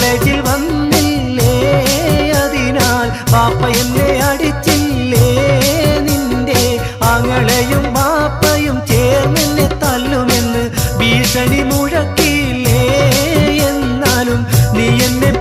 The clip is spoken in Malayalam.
കോളേജിൽ വന്നില്ലേ, അതിനാൽ പാപ്പ എന്നെ അടിച്ചില്ലേ. നിന്റെ ആങ്ങളെയും പാപ്പയും ചേർന്നെന്നെ തല്ലുമെന്ന് ഭീഷണി മുഴക്കിയില്ലേ. എന്നാലും നീ എന്നെ